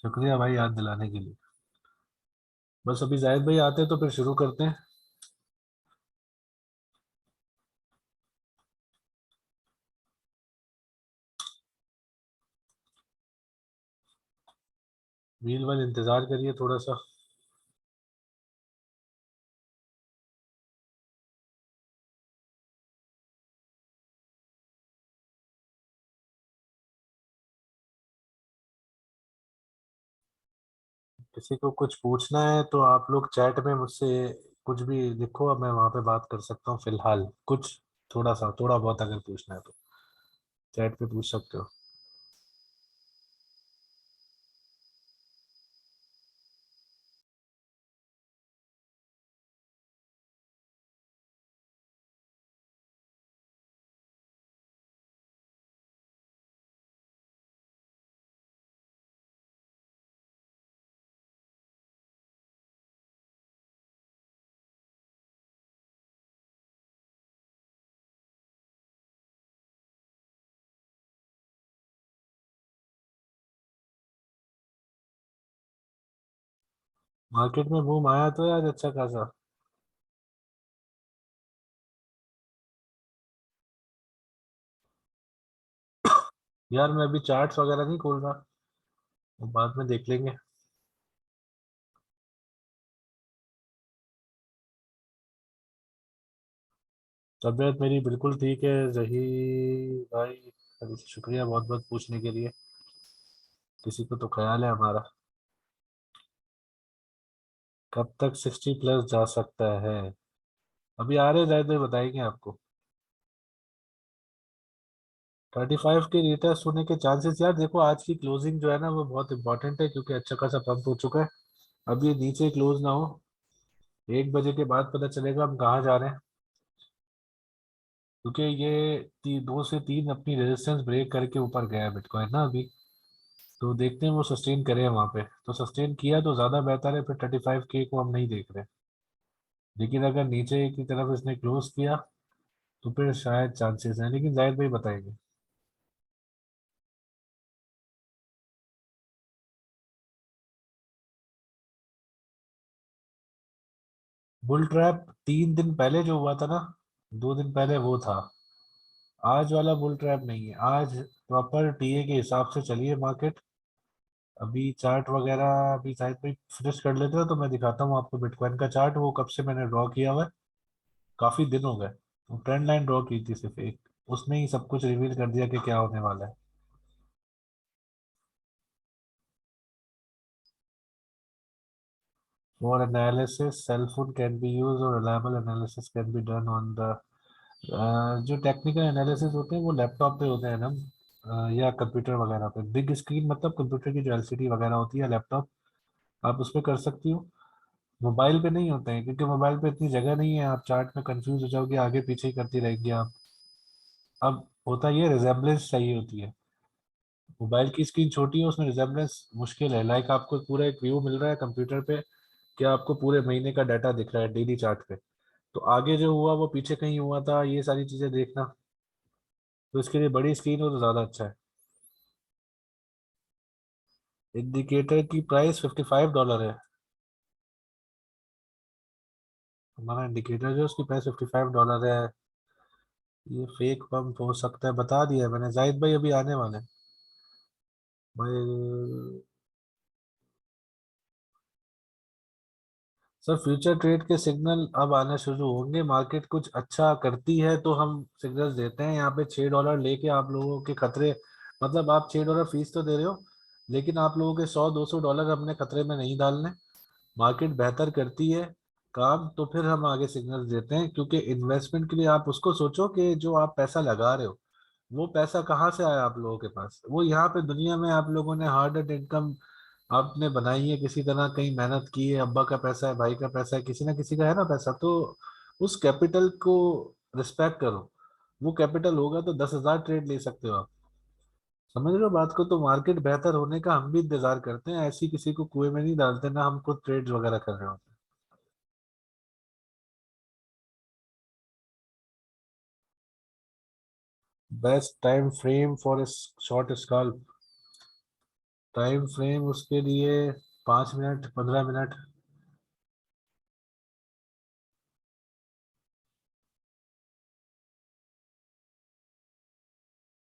शुक्रिया भाई याद दिलाने के लिए। बस अभी जाहिद भाई आते हैं तो फिर शुरू करते हैं। व्हील वाल इंतजार करिए थोड़ा सा। किसी को कुछ पूछना है तो आप लोग चैट में मुझसे कुछ भी लिखो, अब मैं वहां पे बात कर सकता हूँ फिलहाल कुछ। थोड़ा सा थोड़ा बहुत अगर पूछना है तो चैट पे पूछ सकते हो। मार्केट में बूम आया तो यार अच्छा खासा। यार मैं अभी चार्ट्स वगैरह नहीं खोल रहा, वो बाद में देख लेंगे। तबीयत मेरी बिल्कुल ठीक है जही भाई। अभी शुक्रिया बहुत बहुत पूछने के लिए। किसी को तो ख्याल है हमारा। कब तक 60 प्लस जा सकता है? अभी आ रहे जाए तो बताएंगे आपको। 35 के रिटेस्ट होने के चांसेस यार देखो, आज की क्लोजिंग जो है ना वो बहुत इंपॉर्टेंट है क्योंकि अच्छा खासा पंप हो चुका है। अब ये नीचे क्लोज ना हो, 1 बजे के बाद पता चलेगा हम कहाँ जा रहे हैं। क्योंकि ये 2 से 3 अपनी रेजिस्टेंस ब्रेक करके ऊपर गया है बिटकॉइन ना अभी। तो देखते हैं वो सस्टेन करे वहां पे, तो सस्टेन किया तो ज्यादा बेहतर है, फिर 35 के को हम नहीं देख रहे। लेकिन अगर नीचे की तरफ इसने क्लोज किया तो फिर शायद चांसेस हैं, लेकिन जाहिद भाई बताएंगे। बुल ट्रैप 3 दिन पहले जो हुआ था ना, 2 दिन पहले वो था। आज वाला बुल ट्रैप नहीं है, आज प्रॉपर टीए के हिसाब से चलिए मार्केट। अभी चार्ट वगैरह अभी शायद भाई फिनिश कर लेते हैं तो मैं दिखाता हूँ आपको बिटकॉइन का चार्ट, वो कब से मैंने ड्रॉ किया हुआ है। काफी दिन हो गए। ट्रेंड लाइन ड्रॉ की थी सिर्फ एक, उसने ही सब कुछ रिवील कर दिया कि क्या होने वाला है। For analysis, cell phone can be used or reliable analysis can be done on the जो टेक्निकल एनालिसिस होते हैं वो लैपटॉप पे होते हैं ना, या कंप्यूटर वगैरह पे। बिग स्क्रीन मतलब कंप्यूटर की जो एलसीडी वगैरह होती है, लैपटॉप, आप उस पर कर सकती हो। मोबाइल पे नहीं होते हैं क्योंकि मोबाइल पे इतनी जगह नहीं है, आप चार्ट में कंफ्यूज हो जाओगे, आगे पीछे ही करती रहेंगी आप। अब होता ये रिजेम्बलेंस चाहिए होती है। मोबाइल की स्क्रीन छोटी है, उसमें रिजेम्बलेंस मुश्किल है। लाइक आपको पूरा एक व्यू मिल रहा है कंप्यूटर पे कि आपको पूरे महीने का डाटा दिख रहा है डेली चार्ट पे, तो आगे जो हुआ वो पीछे कहीं हुआ था, ये सारी चीजें देखना। तो इसके लिए बड़ी स्क्रीन हो तो ज्यादा अच्छा है। इंडिकेटर की प्राइस $55 है। हमारा इंडिकेटर जो है उसकी प्राइस $55 है। ये फेक पंप हो सकता है, बता दिया है मैंने। जाहिद भाई अभी आने वाले हैं भाई। सर फ्यूचर ट्रेड के सिग्नल अब आना शुरू होंगे, मार्केट कुछ अच्छा करती है तो हम सिग्नल्स देते हैं। यहाँ पे $6 लेके आप लोगों के खतरे, मतलब आप $6 फीस तो दे रहे हो, लेकिन आप लोगों के 100-200 डॉलर हमने खतरे में नहीं डालने। मार्केट बेहतर करती है काम तो फिर हम आगे सिग्नल देते हैं, क्योंकि इन्वेस्टमेंट के लिए आप उसको सोचो कि जो आप पैसा लगा रहे हो वो पैसा कहाँ से आया आप लोगों के पास। वो यहाँ पे दुनिया में आप लोगों ने हार्ड एंड इनकम आपने बनाई है, किसी तरह कहीं मेहनत की है, अब्बा का पैसा है, भाई का पैसा है, किसी ना किसी का है ना पैसा, तो उस कैपिटल को रिस्पेक्ट करो। वो कैपिटल होगा तो 10,000 ट्रेड ले सकते हो आप। समझ रहे हो बात को? तो मार्केट बेहतर होने का हम भी इंतजार करते हैं, ऐसी किसी को कुएं में नहीं डालते ना, हम खुद ट्रेड वगैरह कर रहे होते हैं। Best time frame for short scalp? Time frame उसके लिए 5 मिनट 15 मिनट।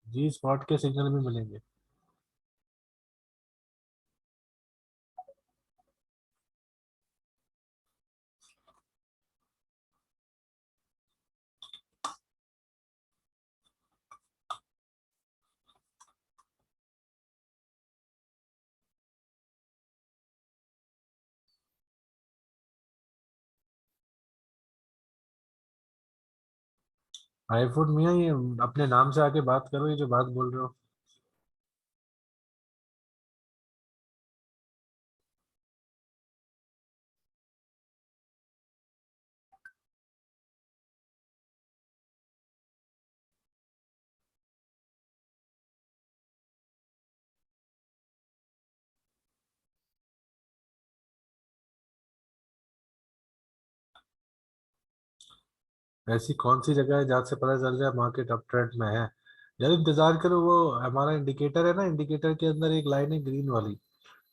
जी स्पॉट के सिग्नल भी मिलेंगे। आईफोन मियाँ ये अपने नाम से आके बात करो, ये जो बात बोल रहे हो। ऐसी कौन सी जगह है जहाँ से पता चल जाए मार्केट अप ट्रेंड में है? यार इंतजार करो, वो हमारा इंडिकेटर है ना, इंडिकेटर के अंदर एक लाइन है ग्रीन वाली।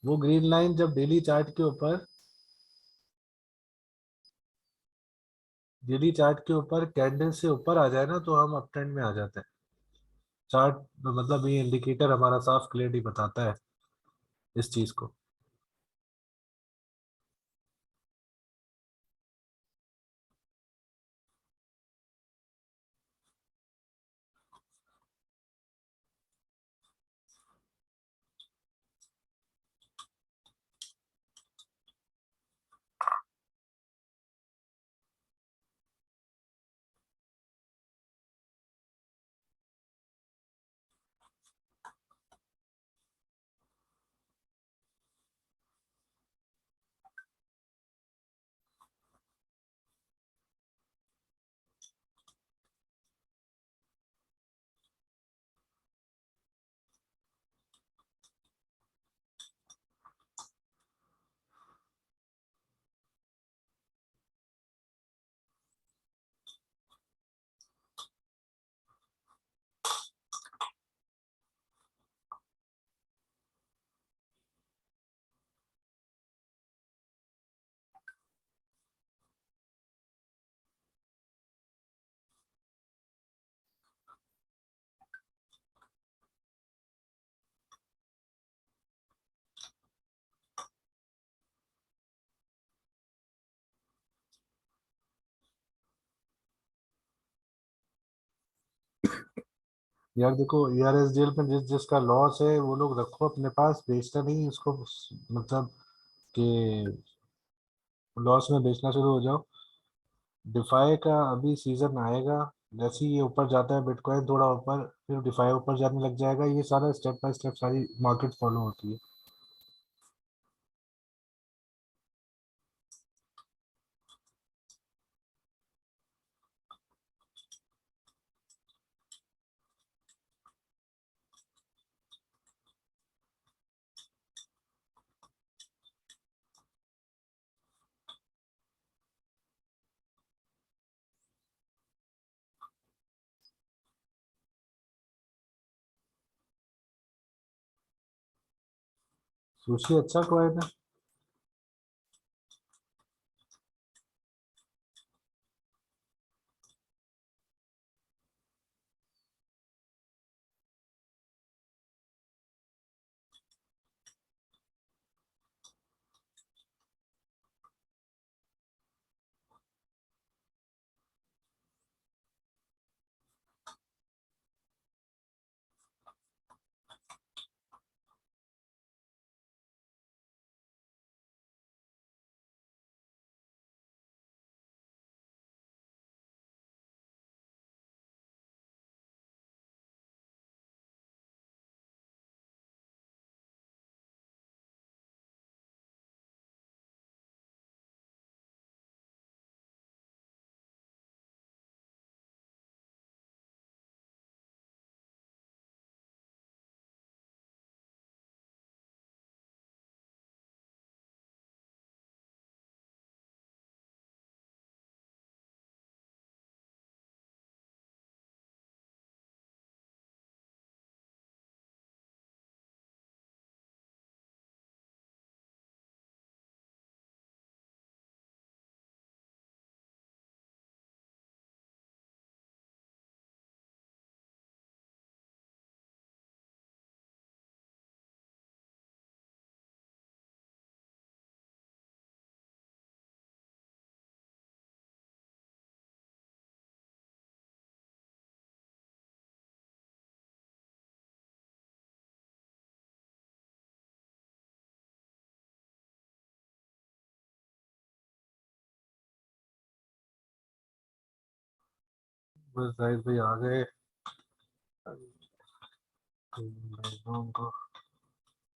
वो ग्रीन लाइन जब डेली चार्ट के ऊपर कैंडल से ऊपर आ जाए ना, तो हम अप ट्रेंड में आ जाते हैं। चार्ट मतलब ये इंडिकेटर हमारा साफ क्लियरली बताता है इस चीज को। यार देखो, ERSDL में जिस जिसका लॉस है वो लोग रखो अपने पास, बेचना नहीं उसको। मतलब कि लॉस में बेचना शुरू हो जाओ। डिफाई का अभी सीजन आएगा। जैसे ही ये ऊपर जाता है बिटकॉइन थोड़ा ऊपर, फिर डिफाई ऊपर जाने लग जाएगा। ये सारा स्टेप बाय स्टेप सारी मार्केट फॉलो होती है। सुशी अच्छा कॉइन है। बस जाहिद भाई आ गए। उनको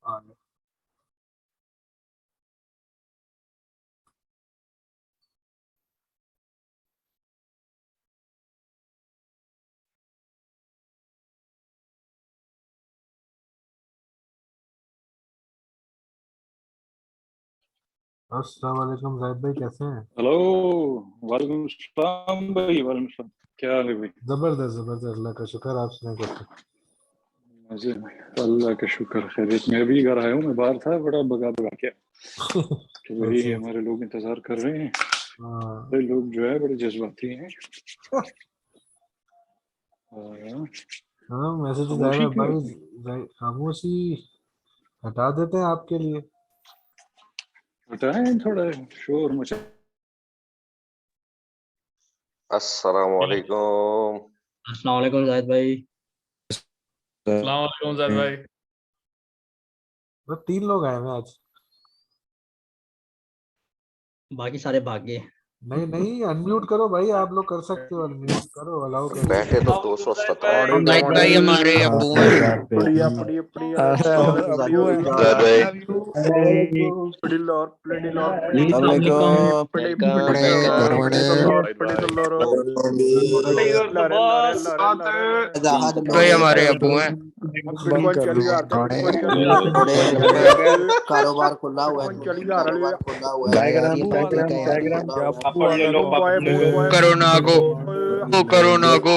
आ गए। अस्सलाम वालेकुम जाहिद भाई, कैसे हैं? हेलो। वालेकुम सलाम भाई, वालेकुम सलाम। क्या हाल है भाई? जबरदस्त जबरदस्त, अल्लाह का शुक्र। आप सुनाए कैसे? मजे में, अल्लाह का शुक्र। खैरियत। मैं भी घर आया हूँ, मैं बाहर था, बड़ा भगा भगा के कि भाई अच्छा अच्छा। हमारे लोग इंतजार कर रहे हैं। हाँ भाई लोग जो है बड़े जज्बाती हैं। हाँ, हाँ, मैसेज खामोशी जाहिर क्यों भाई। इतनी? खामोशी हटा देते हैं आपके लिए। बताएं, थोड़ा शोर मचा। अस्सलाम वालेकुम। अस्सलाम वालेकुम जाहिद भाई। अस्सलाम वालेकुम ज़ैद भाई। बस 3 लोग आए हैं आज। बाकी सारे भाग गए। नहीं नहीं, अनम्यूट करो भाई, आप लोग कर सकते हो, अनम्यूट करो, अलाउ कर दो। बैठे तो अस्सलाम 257 जाहिद लोग भाई हैं। हमारे अब्बू हैं। बढ़िया बढ़िया बढ़िया अब्बू हैं। ज़ैद भाई, pretty lord pretty lord जी, pretty अस्सलाम वालेकुम। pretty वेलकम pretty बड़े वेलकम। बड़े pretty the lord lare Zahid भाई हमारे अब्बू हैं। bitcoin 40,000 था बड़े bitcoin 40,000 बड़े bitcoin लंबे 40,000 कारोबार खुला हुआ है, bitcoin दुनिया में 40,000 कारोबार खुला हुआ है। डायग्राम तैयारी पार्टी तैयारी डायग्राम खुला हुआ है। पढ़ ले लो, boom boy boom boy corona go go corona go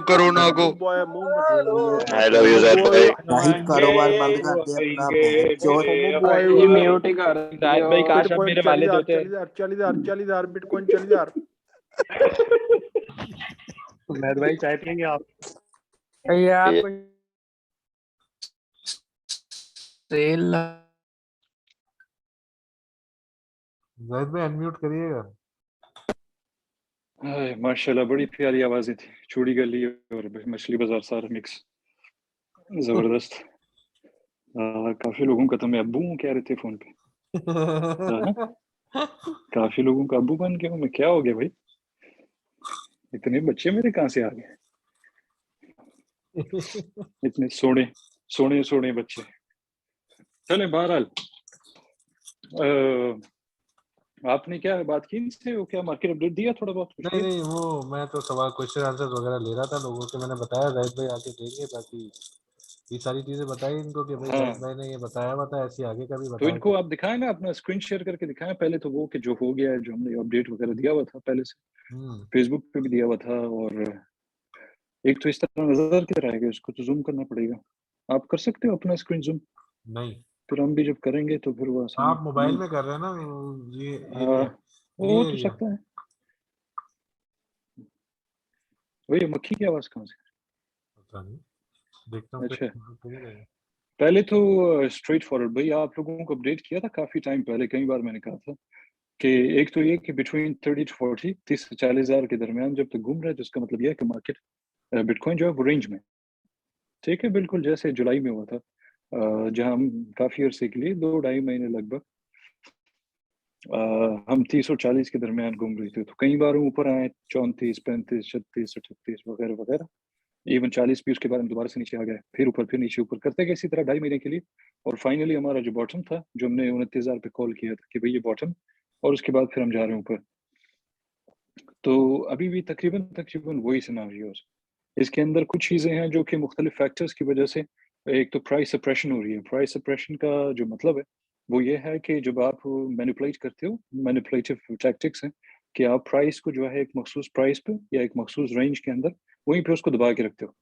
corona go. boom boy boom I love you Zaid भाई। जाहिद कारोबार बंद कर दे अपना, बहन चोद। boy ये म्यूट ही कर ज़ैद भाई, काश अब bitcoin मेरे वाले 40,000 होते। 40,000 bitcoin 40,000 ज़ैद भाई चाय पियेंगे आप? ये सेल जाहिद भाई अनम्यूट करिएगा। हाय, माशाल्लाह बड़ी प्यारी आवाजें थी। चूड़ी गली और मछली बाजार सारा मिक्स, जबरदस्त। काफी लोगों का तो मैं अब्बू हूँ कह रहे थे फोन पे। हाँ, काफी लोगों का अब्बू बन गया हूँ मैं। क्या हो गया भाई? इतने बच्चे मेरे कहाँ से आ गए? इतने सोने सोने सोने बच्चे। चले बहरहाल, आपने क्या बात की इनसे? वो क्या मार्केट अपडेट दिया? थोड़ा बहुत कुछ नहीं किया? नहीं, वो मैं तो सवाल क्वेश्चन आंसर वगैरह ले रहा था लोगों के। मैंने बताया जाहिद भाई आके देंगे, बाकी ये सारी चीजें बताई इनको कि भाई हाँ, जाहिद भाई ने ये बताया हुआ था, ऐसे आगे का भी तो बताएंगे। इनको आप दिखाएं ना, अपना स्क्रीन शेयर करके दिखाएं पहले तो, वो कि जो हो गया है, जो हमने अपडेट वगैरह दिया हुआ था पहले से, हम्म। फेसबुक पे भी दिया हुआ था। और एक तो इस तरह नजर किधर आएगा, इसको तो जूम करना पड़ेगा। आप कर सकते हो अपना स्क्रीन जूम? नहीं, फिर हम भी जब करेंगे तो फिर वो आसानी आप मोबाइल नहीं। में कर रहे हैं ना, ये हाँ, एरिया, हो ये तो एरिया। सकता है। वही मक्खी की आवाज कहाँ से? पता नहीं, देखता हूँ अच्छा, फिर। पहले तो स्ट्रेट फॉरवर्ड भाई, आप लोगों को अपडेट किया था काफी टाइम पहले, कई बार मैंने कहा था कि एक तो ये कि बिटवीन 30 to 40, 30 से 40 हज़ार के दरमियान जब तक घूम रहा है, तो इसका मतलब यह है कि मार्केट बिटकॉइन जो है वो रेंज में, ठीक है, बिल्कुल जैसे जुलाई में हुआ था, जहां हम काफी अरसे के लिए 2-2.5 महीने लगभग हम 30 और 40 के दरमियान घूम रहे थे। तो कई बार हम ऊपर आए 34, 35, 36, 38 वगैरह वगैरह। इवन 40 भी उसके बाद हम दोबारा से नीचे आ गए, फिर ऊपर, फिर नीचे, ऊपर करते गए इसी तरह 2.5 महीने के लिए। और फाइनली हमारा जो बॉटम था, जो हमने 29,000 पे कॉल किया था कि भाई ये बॉटम, और उसके बाद फिर हम जा रहे हैं ऊपर। तो अभी भी तकरीबन तकरीबन वही सिनारियो। इसके अंदर कुछ चीज़ें हैं जो कि मुख्तलिफ फैक्टर्स की वजह से, एक तो प्राइस सप्रेशन हो रही है। प्राइस सप्रेशन का जो मतलब है वो ये है कि जब आप मैनिपुलेट करते हो, मैनिपुलेटिव टैक्टिक्स हैं कि आप प्राइस को जो है एक मखसूस प्राइस पे या एक मखसूस रेंज के अंदर वहीं पे उसको दबा के रखते हो।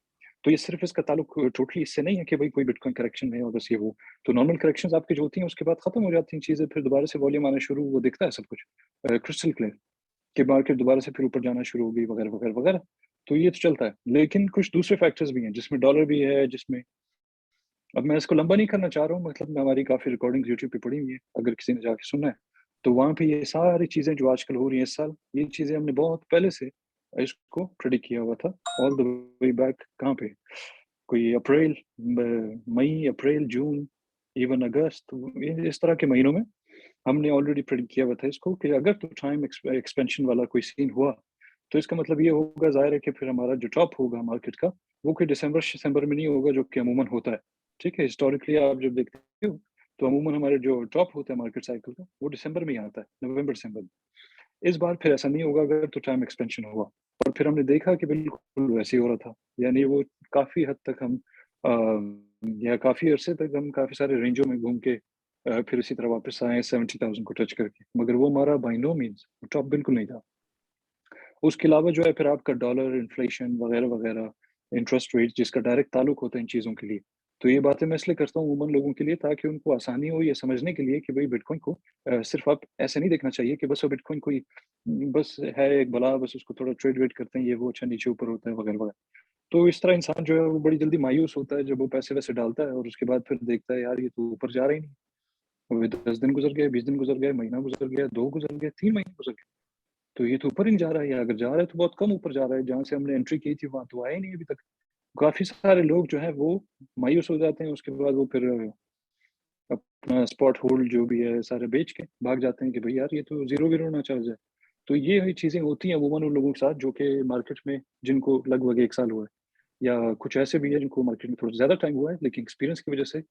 तो ये सिर्फ इसका ताल्लुक टोटली इससे नहीं है कि भाई कोई बिटकॉइन करेक्शन है और बस ये वो। तो नॉर्मल करेक्शंस आपकी जो होती हैं उसके बाद खत्म हो जाती हैं चीज़ें, फिर दोबारा से वॉल्यूम आना शुरू, वो दिखता है सब कुछ क्रिस्टल क्लियर, कि मार्केट दोबारा से फिर ऊपर जाना शुरू हो गई वगैरह वगैरह वगैरह। तो ये तो चलता है, लेकिन कुछ दूसरे फैक्टर्स भी हैं जिसमें डॉलर भी है, जिसमें, अब मैं इसको लंबा नहीं करना चाह रहा हूँ, मतलब हमारी काफ़ी रिकॉर्डिंग यूट्यूब पे पड़ी हुई है, अगर किसी ने जाके सुनना है तो वहाँ पे ये सारी चीज़ें जो आजकल हो रही हैं इस साल, ये चीज़ें हमने बहुत पहले से इसको प्रेडिक्ट किया हुआ था, ऑल द वे बैक। कहाँ पे? कोई अप्रैल, मई, अप्रैल, जून, इवन अगस्त, इस तरह के महीनों में हमने ऑलरेडी प्रेडिक्ट किया हुआ था इसको कि अगर तो टाइम एक्सपेंशन वाला कोई सीन हुआ तो इसका मतलब ये होगा ज़ाहिर है कि फिर हमारा जो टॉप होगा मार्केट का वो कोई दिसंबर में नहीं होगा, जो कि अमूमन होता है। ठीक है, हिस्टोरिकली आप जब देखते हो तो अमूमन हमारे जो टॉप होता है मार्केट साइकिल का वो दिसंबर में ही आता है, नवंबर दिसंबर में। इस बार फिर ऐसा नहीं होगा, अगर तो टाइम एक्सपेंशन हुआ और फिर हमने देखा कि बिल्कुल वैसे ही हो रहा था, यानी वो काफ़ी हद तक हम या काफ़ी अरसे तक हम काफ़ी सारे रेंजों में घूम के फिर इसी तरह वापस आए 70,000 को टच करके, मगर वो हमारा बाय नो मीन्स टॉप बिल्कुल नहीं था। उसके अलावा जो है फिर आपका डॉलर, इन्फ्लेशन वगैरह-वगैरह, इंटरेस्ट रेट जिसका डायरेक्ट ताल्लुक होता है इन चीज़ों के लिए। तो ये बातें मैं इसलिए करता हूँ अमूमन लोगों के लिए ताकि उनको आसानी हो ये समझने के लिए कि भई बिटकॉइन को सिर्फ़ आप ऐसे नहीं देखना चाहिए कि बस वो बिटकॉइन कोई बस है एक बला, बस उसको थोड़ा ट्रेड-वेड करते हैं, ये वो अच्छा नीचे-ऊपर होता है वगैरह-वगैरह। तो इस तरह इंसान जो है वो बड़ी जल्दी मायूस होता है जब वो पैसे-वैसे डालता है और उसके बाद फिर देखता है यार ये तो ऊपर जा रहा ही नहीं। अभी 10 दिन गुज़र गए, 20 दिन गुज़र गए, महीना गुज़र गया, 2 गुज़र गए, 3 महीने गुज़र गए। तो ये तो ऊपर ही नहीं जा रहा है, या अगर जा रहा है तो बहुत कम ऊपर जा रहा है, जहाँ से हमने एंट्री की थी वहाँ तो आया ही नहीं अभी तक। काफ़ी सारे लोग जो हैं वो मायूस हो जाते हैं, उसके बाद वो फिर अपना स्पॉट होल्ड जो भी है सारे बेच के भाग जाते हैं कि भई यार ये तो ज़ीरो-वीरो ना चल जाए। तो ये हुई चीज़ें होती हैं अमूमन उन लोगों के साथ जो कि मार्केट में जिनको लगभग 1 साल हुआ है, या कुछ ऐसे भी हैं जिनको मार्केट में थोड़ा ज़्यादा टाइम हुआ है, लेकिन एक्सपीरियंस की वज़ह से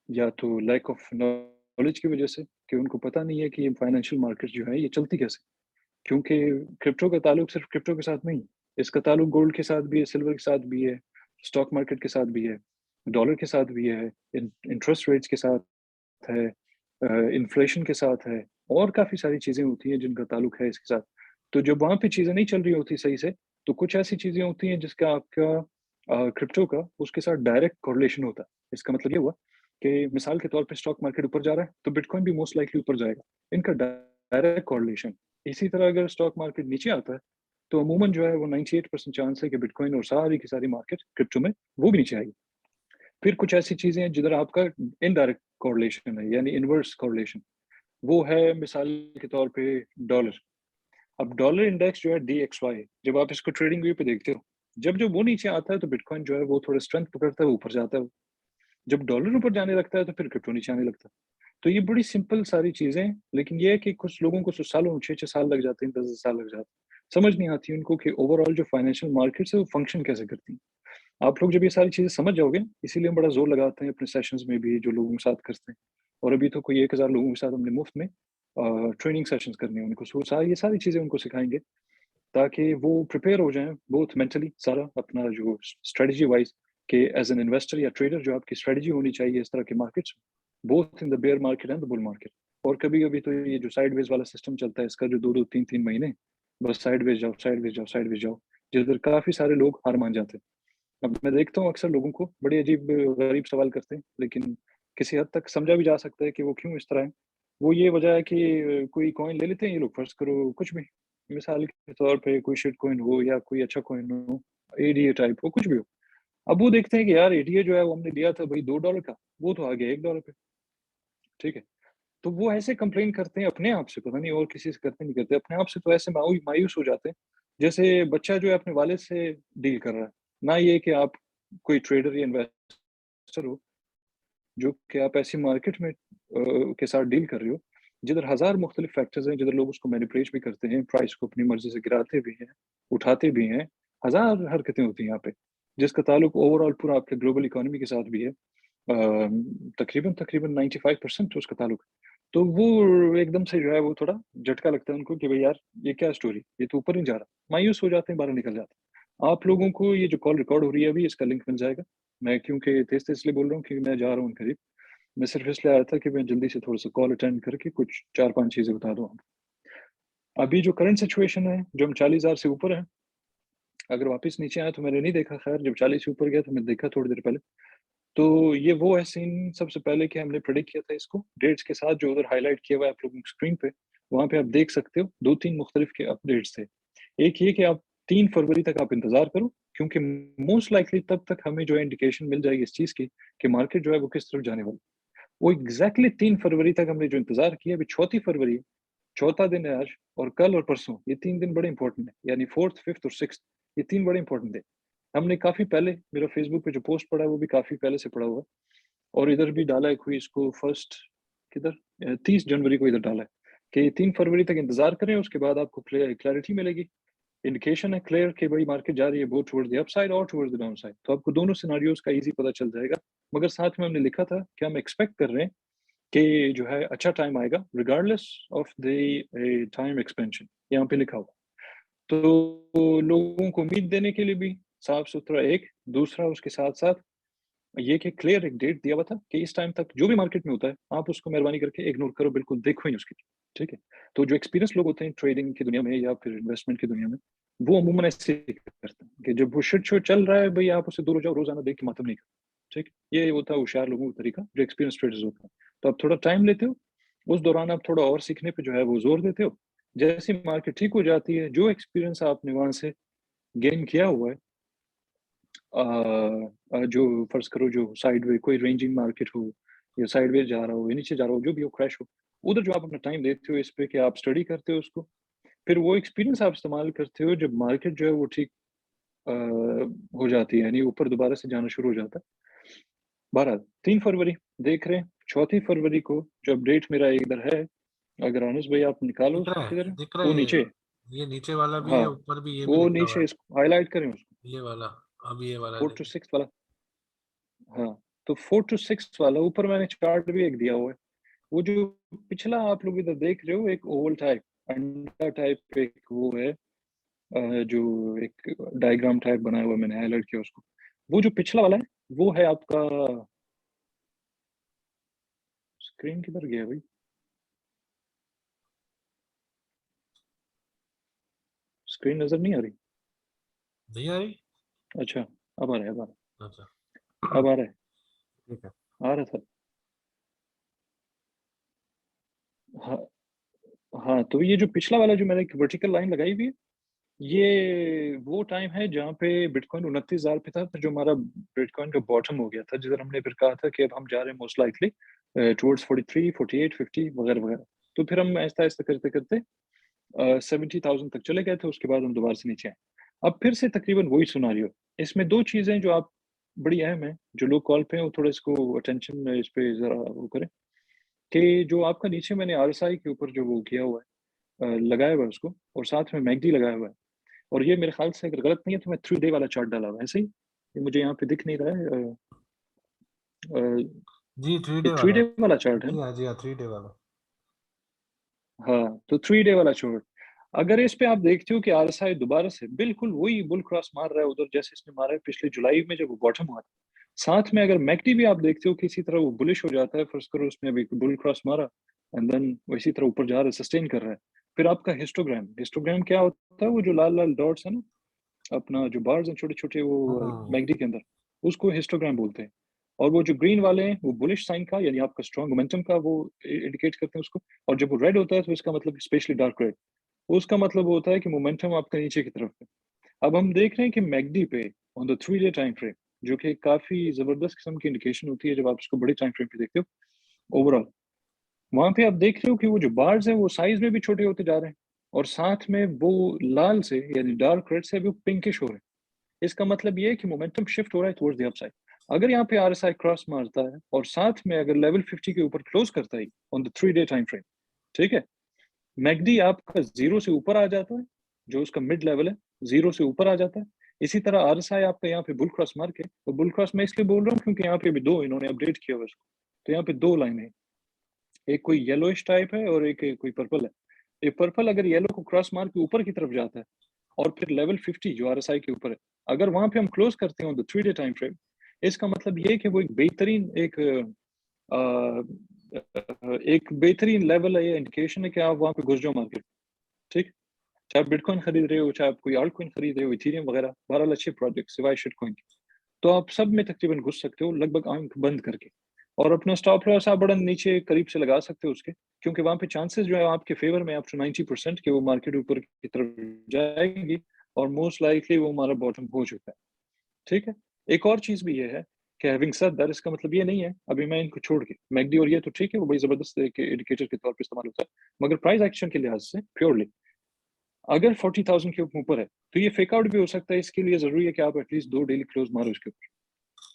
या तो लैक ऑफ नॉलेज की वज़ह से कि उनको पता नहीं है कि ये फाइनेंशियल मार्केट जो है ये चलती कैसे? क्योंकि क्रिप्टो का ताल्लुक सिर्फ़ क्रिप्टो के साथ नहीं, इसका ताल्लुक गोल्ड के साथ भी है, सिल्वर के साथ भी है, स्टॉक मार्केट के साथ भी है, डॉलर के साथ भी है, इंटरेस्ट रेट्स के साथ है, इन्फ्लेशन के साथ है, और काफ़ी सारी चीज़ें होती हैं जिनका ताल्लुक है इसके साथ। तो जब वहाँ पे चीज़ें नहीं चल रही होती सही से, तो कुछ ऐसी चीज़ें होती हैं जिसका आपका क्रिप्टो का उसके साथ डायरेक्ट कोरिलेशन होता है। इसका मतलब ये हुआ कि मिसाल के तौर पे स्टॉक मार्केट ऊपर जा रहा है, तो बिटकॉइन भी मोस्ट लाइकली ऊपर जाएगा। इनका डायरेक्ट कोरिलेशन। इसी तरह अगर स्टॉक मार्केट नीचे आता है, तो अमूमन जो है वो 98% चांस है कि बिटकॉइन और सारी की सारी मार्केट क्रिप्टो में वो भी नीचे आएगी। फिर कुछ ऐसी चीज़ें हैं जिधर आपका इनडायरेक्ट कोरिलेशन है, यानी इनवर्स कोरिलेशन। वो है मिसाल के तौर पे डॉलर। अब डॉलर इंडेक्स जो है DXY, जब आप इसको ट्रेडिंग व्यू पे देखते हो, जब वो नीचे आता है तो बिटकॉइन जो है वो थोड़ा स्ट्रेंथ पकड़ता है, ऊपर जाता है वो। जब डॉलर ऊपर जाने लगता है तो फिर क्रिप्टो नीचे आने लगता है। तो ये बड़ी सिंपल सारी चीज़ें हैं, लेकिन ये है कि कुछ लोगों को सालों 6-6 साल लग जाते हैं, 10-10 साल लग जाते हैं। समझ नहीं आती उनको कि ओवरऑल जो फाइनेंशियल मार्केट्स है वो फंक्शन कैसे करती हैं। आप लोग जब ये सारी चीज़ें समझ जाओगे, इसीलिए हम बड़ा ज़ोर लगाते हैं अपने सेशंस में भी जो लोगों के साथ करते हैं। और अभी तो कोई 1000 लोगों के साथ हमने मुफ्त में ट्रेनिंग सेशंस करने हैं उनको। ये सारी चीज़ें उनको सिखाएँगे ताकि वो प्रिपेयर हो जाएँ बोथ मेंटली सारा अपना जो स्ट्रेटजी वाइज़ कि एज़ एन इन्वेस्टर या ट्रेडर जो आपकी स्ट्रेटजी होनी चाहिए इस तरह के markets both in the bear market and the bull market. और कभी-कभी तो ये जो साइडवेज़ वाला सिस्टम चलता है इसका जो 2-2 3-3 महीने बस साइडवेज़ जाओ, साइडवेज़ जाओ, साइडवेज़ जाओ, जिधर काफ़ी सारे लोग हार मान जाते हैं। अब मैं देखता हूँ अक्सर लोगों को बड़े अजीब-गरीब सवाल करते हैं, लेकिन किसी हद तक समझा भी जा सकता है कि वो क्यों इस तरह हैं। वो ये वजह है कि कोई कॉइन ले लेते हैं ये लोग, फ़र्ज़ करो कुछ भी, मिसाल के तौर पे कोई शिट कॉइन हो या कोई अच्छा कॉइन हो, एडीए टाइप हो, कुछ भी हो। अब वो देखते हैं कि यार एडीए जो है वो हमने लिया था भई $2 का, वो तो आ गया $1 पे, ठीक है? तो वो ऐसे कंप्लेन करते हैं अपने आप से, पता नहीं और किसी से करते नहीं करते, अपने आप से तो ऐसे मायूस हो जाते हैं, जैसे बच्चा जो है अपने वालिद से डील कर रहा है। ना ये कि आप कोई ट्रेडर या इन्वेस्टर हो, जो कि आप ऐसी मार्केट में के साथ डील कर रहे हो, जिधर हज़ार मुख्तलिफ फैक्टर्स हैं, जिधर लोग उसको मैनिपुलेट भी करते हैं, प्राइस को अपनी मर्ज़ी से गिराते भी हैं, उठाते भी हैं, हज़ार हरकतें होती हैं यहाँ पे, जिसका ताल्लुक ओवरऑल पूरा आपके ग्लोबल इकोनॉमी के साथ भी है। तकरीबन 95% उसका ताल्लुक है। तो वो एकदम से जो है वो थोड़ा झटका लगता है उनको कि भई यार ये क्या स्टोरी? ये तो ऊपर नहीं जा रहा। मायूस हो जाते हैं, बाहर निकल जाते हैं। आप लोगों को ये जो कॉल रिकॉर्ड हो रही है अभी इसका लिंक मिल जाएगा। मैं क्योंकि तेज़-तेज़ इसलिए बोल रहा हूँ क्योंकि मैं जा रहा हूँ करीब। मैं सिर्फ़ इसलिए आया था कि मैं जल्दी से थोड़ा-सा कॉल अटेंड करके कुछ 4-5 चीज़ें बता दूँ आपको। अभी जो करंट सिचुएशन है, जो हम 40,000 से ऊपर हैं, अगर वापस नीचे आए तो मैंने नहीं देखा खैर, जब 40 से ऊपर गया तो मैंने देखा थोड़ी देर पहले। तो ये वो है सीन सबसे पहले कि हमने प्रेडिक्ट किया था इसको, डेट्स के साथ जो उधर हाइलाइट किया हुआ है आप लोगों की स्क्रीन पे, वहाँ पे आप देख सकते हो 2-3 मुख्तलिफ के अपडेट्स थे। एक ये कि आप 3 फरवरी तक आप इंतज़ार करो, क्योंकि मोस्ट लाइकली तब तक हमें जो है इंडिकेशन मिल जाएगी इस चीज़ की कि मार्केट जो है वो किस तरफ जाने वाली है। वो एग्ज़ैक्टली 3 फरवरी तक हमने जो इंतज़ार किया, अभी चौथी फरवरी है, चौथा दिन है आज, और कल और परसों ये 3 दिन बड़े इंपॉर्टेंट हैं, यानी 4th, 5th और 6th ये 3 बड़े इंपॉर्टेंट दिन। हमने काफ़ी पहले मेरा फ़ेसबुक पे जो पोस्ट पड़ा है वो भी काफ़ी पहले से पड़ा हुआ है, और इधर भी डाला है कोई इसको फर्स्ट किधर 30 जनवरी को इधर डाला है कि 3 फरवरी तक इंतज़ार करें, उसके बाद आपको क्लियरिटी मिलेगी इंडिकेशन है क्लियर कि भाई मार्केट जा रही है बोथ टुवर्ड्स द अपसाइड और टुवर्ड्स द डाउनसाइड, तो आपको दोनों सिनेरियोज का इजी पता चल जाएगा। मगर साथ में हमने लिखा था कि हम एक्सपेक्ट कर रहे हैं कि जो है अच्छा टाइम आएगा regardless of the time expansion, यहाँ पे लिखा हुआ। तो लोगों को उम्मीद देने के लिए भी साफ सुथरा एक, दूसरा उसके साथ साथ ये कि क्लियर एक डेट दिया हुआ था कि इस टाइम तक जो भी मार्केट में होता है आप उसको मेहरबानी करके इग्नोर करो, बिल्कुल देखो ही उसकी, ठीक है। तो जो एक्सपीरियंस लोग होते हैं ट्रेडिंग की दुनिया में या फिर इन्वेस्टमेंट की दुनिया में, वो अमूमन ऐसे करते हैं कि जब वो शिट शो चल रहा है भाई आप उसे दूर हो जाओ, रोजाना देख के मातम नहीं करो, ठीक। ये होता है होशियार लोगों का तरीका, जो एक्सपीरियंस ट्रेडर्स होते हैं। तो आप थोड़ा टाइम लेते हो, उस दौरान आप थोड़ा और सीखने पे जो है वो जोर देते हो। जैसे मार्केट ठीक हो जाती है, जो एक्सपीरियंस आपने वहां से गेन किया हुआ है, जो फर्ज करो जो साइडवे कोई रेंजिंग मार्केट हो या साइडवेज जा रहा हो या नीचे जा रहा हो, जो भी हो क्रैश हो, उधर जो आप अपना टाइम देते हो इस पे कि आप स्टडी करते हो उसको, फिर वो एक्सपीरियंस आप इस्तेमाल करते हो जब मार्केट जो है वो ठीक हो जाती है, यानी ऊपर दोबारा से जाना शुरू हो जाता है। 3 फरवरी देख रहे हैं, 4 फरवरी को जो अपडेट मेरा इधर है, अगर अनस भाई आप निकालो दिख रहा किधर है, है, दिख रहा वो है, नीचे, ये नीचे वाला भी हाँ है, ऊपर भी ये भी वो लिखा हुआ नीचे, है, इसको हाईलाइट करें उसको, ये वाला, अब ये वाला 4 to 6 वाला, हाँ। तो 4 to 6 वाला ऊपर मैंने चार्ट भी एक दिया हुआ है, वो जो पिछला आप लोग इधर देख रहे हो एक ओवल टाइप अंडा टाइप एक वो है, जो एक डायग्राम टाइप बनाया हुआ है, मैंने हाईलाइट किया उसको। वो जो पिछला वाला है वो है आपका, स्क्रीन किधर गया भाई, स्क्रीन नजर नहीं आ रही, नहीं आ रही, अच्छा अब आ रहा है, अब आ रहा अच्छा है, अब आ रहा है, ठीक है। आ रहा था, हाँ। हाँ तो ये जो पिछला वाला जो मैंने एक वर्टिकल लाइन लगाई हुई है, ये वो टाइम है जहाँ पे बिटकॉइन 29,000 पे था, तो जो हमारा बिटकॉइन का बॉटम हो गया था, जिधर हमने फिर कहा था कि अब हम जा रहे हैं मोस्ट लाइकली टुवर्ड्स 43, 48, 50 वगैरह वगैरह। तो फिर हम ऐसा ऐसा करते करते 70,000 तक चले गए थे, उसके बाद हम दोबारा से नीचे आए। अब फिर से तकरीबन वही सुनारियो, इसमें दो चीजें जो आप बड़ी अहम है, जो लोग कॉल पे हैं वो थोड़ा इसको अटेंशन इस पे जरा वो करें, कि जो आपका नीचे मैंने आरएसआई के ऊपर जो वो किया हुआ है, लगाया हुआ है उसको, और साथ में मैगडी लगाया हुआ है, और ये मेरे ख्याल से अगर गलत नहीं है तो मैं 3 डे वाला चार्ट डाला हुआ है, ऐसे ही ये मुझे यहाँ पे दिख नहीं रहा है, जी 3 ये डे 3 वाला, डे वाला चार्ट है जी ना? हाँ, जी हाँ, 3 डे वाला। हाँ तो 3 डे वाला चार्ट, अगर इस पे आप देखते हो कि आरएसआई दोबारा से बिल्कुल वही बुल क्रॉस मार रहा है उधर, जैसे इसने मारा है पिछले जुलाई में जब वो बॉटम हुआ था। साथ में अगर मैकडी भी आप देखते हो कि इसी तरह वो बुलिश हो जाता है, फर्ज करो उसने अभी बुल क्रॉस मारा एंड देन वो इसी तरह ऊपर जा रहा है, सस्टेन कर रहा है। फिर आपका हिस्टोग्राम, हिस्टोग्राम क्या होता है, वो जो लाल लाल डॉट्स है ना, अपना जो बार्स हैं छोटे छोटे वो मैगडी के अंदर, उसको हिस्टोग्राम बोलते हैं। और वो जो ग्रीन वाले हैं वो बुलिश साइन का, यानी आपका स्ट्रॉन्ग मोमेंटम का वो इंडिकेट करते हैं उसको। और जब वो रेड होता है तो इसका मतलब स्पेशली डार्क रेड, उसका मतलब होता है कि मोमेंटम आपका नीचे की तरफ है। अब हम देख रहे हैं कि मैगडी पे on the 3 day time frame, जो कि काफी जबरदस्त किस्म की इंडिकेशन होती है जब आप इसको बड़े टाइम फ्रेम पे देखते हो, ओवरऑल वहां पे आप देख रहे हो कि वो जो बार्स है वो साइज में भी छोटे होते जा रहे हैं, और साथ में वो लाल से यानी डार्क रेड से भी पिंकिश हो रहे हैं। इसका मतलब ये है कि मोमेंटम शिफ्ट हो रहा है टुवर्ड्स द अपसाइड। अगर यहाँ पे आरएसआई क्रॉस मारता है और साथ में अगर लेवल 50 के ऊपर क्लोज करता है on the 3 day time frame, ठीक है, मैगडी आपका 0 से ऊपर आ जाता है, जो उसका मिड लेवल है 0 से ऊपर आ जाता है। इसी तरह आरएसआई आपका यहाँ पे बुल क्रॉस मार के, तो बुल क्रॉस मैं इसलिए बोल रहा हूँ क्योंकि यहाँ पे भी दो इन्होंने अपडेट किया हुआ है उसको, तो यहाँ पे दो लाइन है, एक कोई येलोइश टाइप है और एक कोई पर्पल है। ये पर्पल अगर येलो को क्रॉस मार के ऊपर की तरफ जाता है और फिर लेवल 50 जो आरएसआई के ऊपर है, अगर वहां पे हम क्लोज करते हैं on the 3 day time frame, इसका मतलब ये है कि वो एक बेहतरीन एक बेहतरीन लेवल है, ये इंडिकेशन है कि आप वहां पे घुस जाओ मार्केट, ठीक। चाहे आप बिटकॉइन खरीद रहे हो, चाहे आप कोई आल्ट कॉइन खरीद रहे हो, इथेरियम वगैरह, बहरहाल अच्छे प्रोजेक्ट सिवाय शिट कॉइन के, तो आप सब में तकरीबन घुस सकते हो लगभग आंख बंद करके, और अपना स्टॉप लॉस आप बड़ा नीचे करीब से लगा सकते हो उसके, क्योंकि वहां पे चांसेस जो है आपके फेवर में अप टू 90% कि वो मार्केट ऊपर की तरफ जाएगी, और मोस्ट लाइकली वो हमारा बॉटम हो चुका है, ठीक है। एक और चीज भी ये है कि हैविंग सेड दैट, इसका मतलब ये नहीं है अभी मैं इनको छोड़ के मैगडी और ये तो ठीक है वो बड़ी जबरदस्त एक इंडिकेटर के तौर पर इस्तेमाल होता है, मगर प्राइस एक्शन के लिहाज से प्योरली अगर 40,000 के ऊपर है तो ये फेक आउट भी हो सकता है। इसके लिए जरूरी है कि आप एटलीस्ट 2 डेली क्लोज मारो उसके ऊपर,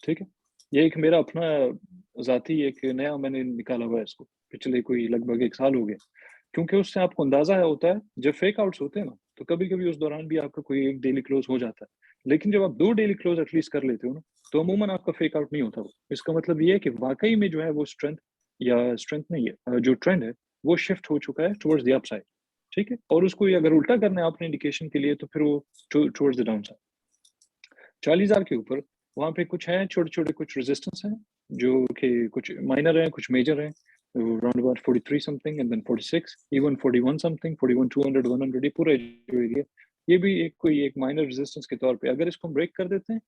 ठीक है। ये एक मेरा अपना जाती एक नया मैंने निकाला हुआ है इसको, पिछले कोई लगभग 1 साल हो गया, क्योंकि उससे आपको अंदाजा होता है जब फेक आउट्स होते हैं ना, तो कभी कभी उस दौरान भी आपका कोई एक डेली क्लोज हो जाता है। लेकिन जब आप 2 डेली क्लोज एटलीस्ट कर लेते हो ना, तो अमूमन आपका फेक आउट नहीं होता वो। इसका मतलब ये है कि वाकई में जो है वो स्ट्रेंथ नहीं है, जो ट्रेंड है वो शिफ्ट हो चुका है टुवर्ड्स द अपसाइड, ठीक है। और उसको अगर उल्टा करना है आपने इंडिकेशन के लिए, तो फिर वो टुवर्ड्स द डाउन साइड। 40,000 के ऊपर वहाँ पे कुछ है छोटे छोटे कुछ रेजिस्टेंस हैं, जो कि कुछ माइनर हैं कुछ मेजर हैं, around about 43 something and then 46, even 41 something, 41 200 100, ये पूरा जो एरिया, ये भी एक माइनर रेजिस्टेंस के तौर पे अगर इसको हम ब्रेक कर देते हैं,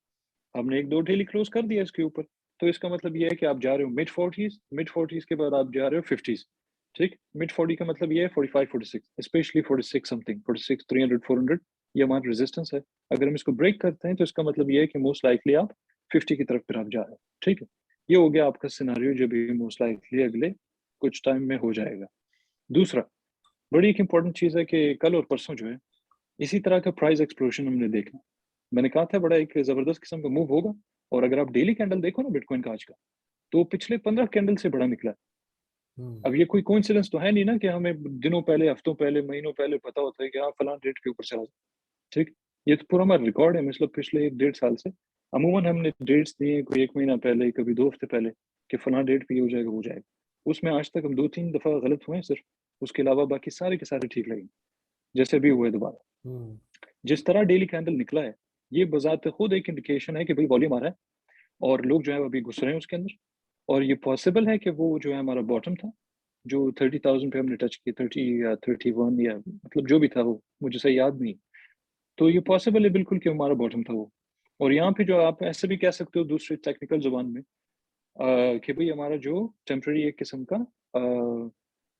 हमने 1-2 डेली क्लोज कर दिया इसके ऊपर, तो इसका मतलब ये है कि आप जा रहे हो मिड 40s के बाद आप जा रहे हो 50s, ठीक। मिड 40 का मतलब ये है 45 46, स्पेशली 46 समथिंग, 46 300 400, ये हमारा रेजिस्टेंस है। अगर हम इसको ब्रेक करते हैं तो इसका मतलब ये है कि मोस्ट लाइकली आप 50 की तरफ फिर आप जा रहे हो, ठीक है। ये हो गया आपका सिनेरियो जो भी मोस्ट लाइकली अगले कुछ टाइम में हो जाएगा। दूसरा बड़ी एक इंपॉर्टेंट चीज़ है कि कल और परसों जो है इसी तरह का प्राइस एक्सप्लोजन हमने देखा। मैंने कहा था बड़ा एक ज़बरदस्त किस्म का मूव होगा, और अगर आप डेली कैंडल देखो ना बिटकॉइन का आज का, तो पिछले 15 कैंडल से बड़ा निकला है। अब ये कोई कोइंसिडेंस तो है नहीं ना कि हमें दिनों पहले, हफ्तों पहले, महीनों पहले पता होता है कि हाँ फलां डेट के ऊपर चला जाए, ठीक। ये तो पूरा हमारा रिकॉर्ड है, मतलब पिछले 1-1.5 साल से अमूमन हमने डेट्स दिए, कोई 1 महीना पहले, कभी 2 हफ्ते पहले, कि फलां डेट पे ये हो जाएगा वो जाएगा। उसमें आज तक हम 2-3 दफ़ा गलत हुए हैं सिर्फ, उसके अलावा बाकी सारे के सारे ठीक लगे, जैसे अभी हुए दोबारा। जिस तरह डेली कैंडल निकला है, ये बज़ात खुद एक इंडिकेशन है कि भाई वॉल्यूम आ रहा है और लोग जो है अभी घुस रहे हैं उसके अंदर, और ये पॉसिबल है कि वो जो है हमारा बॉटम था, जो 30,000 पे हमने टच किया, 30 या 31 या मतलब जो भी था वो मुझे सही याद नहीं, तो ये पॉसिबल है बिल्कुल कि हमारा बॉटम था वो। और यहाँ पे जो आप ऐसे भी कह सकते हो दूसरी टेक्निकल जुबान में, कि भाई हमारा जो टेम्पररी एक किस्म का,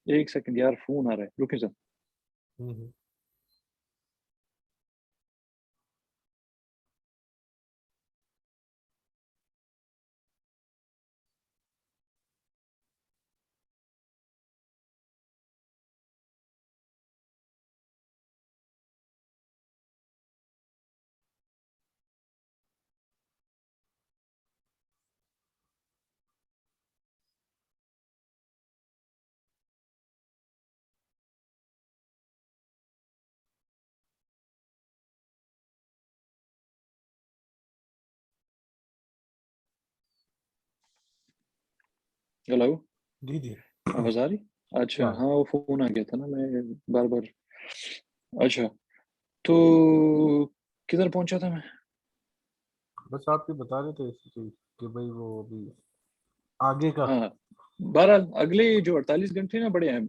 एक सेकंड यार फोन आ रहा है, रुकिए सर। हेलो जी जी। आवाज आ रही? अच्छा हाँ। हाँ, वो फोन आ गया था ना, मैं बार बार। अच्छा तो किधर पहुंचा था मैं? बस आप ये बता रहे थे इसी चीज कि भाई वो अभी आगे का। हाँ, बहरहाल अगले जो 48 घंटे ना बड़े अहम,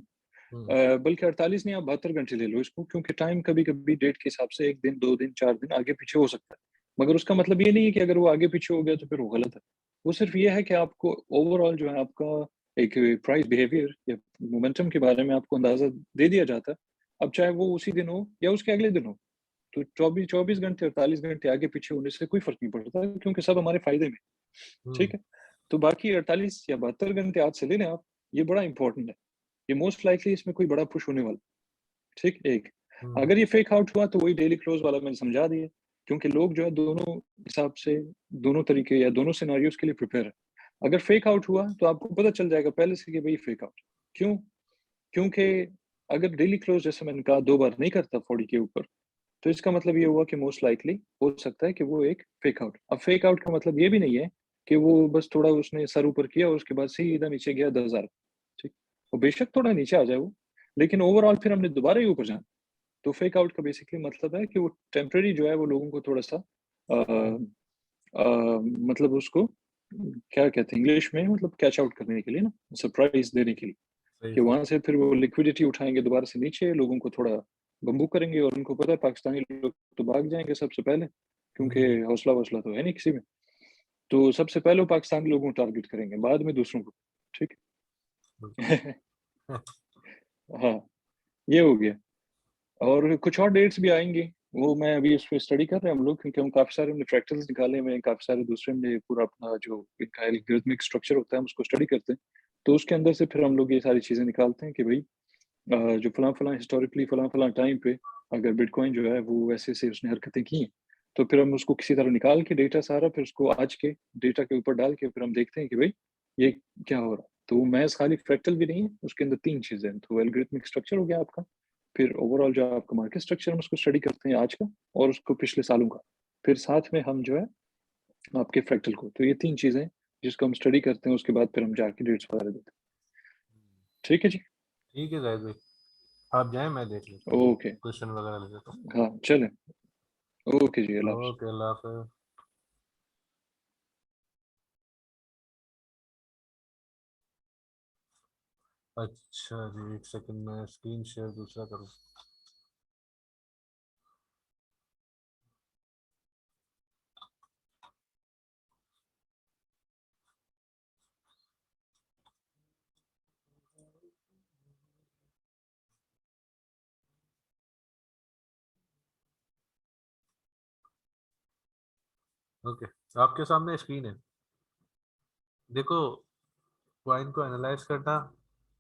हम्म, बल्कि 48 नहीं, आप 72 घंटे ले लो इसको, क्योंकि टाइम कभी कभी डेट के हिसाब से 1 दिन 2 दिन 4 दिन आगे पीछे हो सकता है, मगर उसका मतलब ये नहीं है कि अगर वो आगे पीछे हो गया तो फिर वो गलत है। वो सिर्फ ये है कि आपको ओवरऑल जो है आपका एक प्राइस बिहेवियर या मोमेंटम के बारे में आपको अंदाजा दे दिया जाता है। अब चाहे वो उसी दिन हो या उसके अगले दिन हो, तो 24 घंटे 48 घंटे आगे पीछे होने से कोई फर्क नहीं पड़ता, क्योंकि सब हमारे फायदे में, ठीक है। तो बाकी 48 या 72 घंटे आज से ले लें आप, ये बड़ा इंपॉर्टेंट है। ये मोस्ट लाइकली इसमें कोई बड़ा पुश होने वाला, ठीक। एक अगर ये फेक आउट हुआ तो वही डेली क्लोज वाला मैंने समझा दिया, क्योंकि लोग जो है दोनों हिसाब से, दोनों तरीके या दोनों सिनारियोस के लिए प्रिपेयर है। अगर फेक आउट हुआ तो आपको पता चल जाएगा पहले से कि भाई फेक आउट क्यों, क्योंकि अगर डेली क्लोज जैसे मैंने कहा 2 बार नहीं करता 40 के ऊपर, तो इसका मतलब ये हुआ कि मोस्ट लाइकली हो सकता है कि वो एक फेक आउट। अब फेक आउट का मतलब ये भी नहीं है कि वो बस थोड़ा उसने सर ऊपर किया और उसके बाद सीधा नीचे गया 10,000, ठीक। वो बेशक थोड़ा नीचे आ जाए वो, लेकिन ओवरऑल फिर हमने दोबारा ही ऊपर जाना। तो फेक आउट का बेसिकली मतलब है कि वो टेम्पररी जो है वो लोगों को थोड़ा सा मतलब उसको क्या कहते हैं इंग्लिश में, मतलब कैच आउट करने के लिए ना, सरप्राइज देने के लिए, सही कि सही। वहां से फिर वो लिक्विडिटी उठाएंगे दोबारा से नीचे, लोगों को थोड़ा बम्बू करेंगे, और उनको पता है पाकिस्तानी लोग तो भाग जाएंगे सबसे पहले, क्योंकि हौसला वौसला तो है नहीं किसी में। तो सबसे पहले वो पाकिस्तानी लोगों को टारगेट करेंगे, बाद में दूसरों को, ठीक। हाँ, ये हो गया। और कुछ और डेट्स भी आएंगी, वो मैं अभी इस पे स्टडी कर रहे हैं हम लोग, क्योंकि हम काफी सारे हमने फ्रैक्टल्स निकाले हुए हैं, काफी सारे दूसरे हमने पूरा अपना जो इनका एल्गोरिथमिक स्ट्रक्चर होता है हम उसको स्टडी करते हैं। तो उसके अंदर से फिर हम लोग ये सारी चीजें निकालते हैं कि भाई जो फलां फलां हिस्टोरिकली फलां फलां टाइम पे अगर बिटकॉइन जो है वो वैसे से उसने हरकतें की हैं, तो फिर हम उसको किसी तरह निकाल के डेटा सारा, फिर उसको आज के डेटा के ऊपर डाल के फिर हम देखते हैं कि भाई ये क्या हो रहा है। तो मैथ्स खाली फ्रैक्टल भी नहीं है, उसके अंदर 3 चीजें हैं। तो एल्गोरिथमिक स्ट्रक्चर हो गया आपका, फिर ओवरऑल जो आपका मार्केट स्ट्रक्चर हम उसको स्टडी करते हैं आज का और उसको पिछले सालों का, फिर साथ में हम जो है आपके फ्रैक्टल को, तो ये 3 चीजें जिसको हम स्टडी करते हैं, उसके बाद फिर हम जाके डेट्स वगैरह देते हैं। ठीक है जी, ठीक है जाहिद भाई, आप जाएं, मैं देख लेता हूँ, ओके, क्वेश्चन वगैरह ले लेता हूँ। हाँ चलें, ओके जी, अल्लाह हाफ़िज़। ओके, अल्लाह हाफ़िज़। अच्छा जी, एक सेकंड में स्क्रीन शेयर दूसरा करूँ। ओके, आपके सामने स्क्रीन है। देखो, कॉइन को एनालाइज करना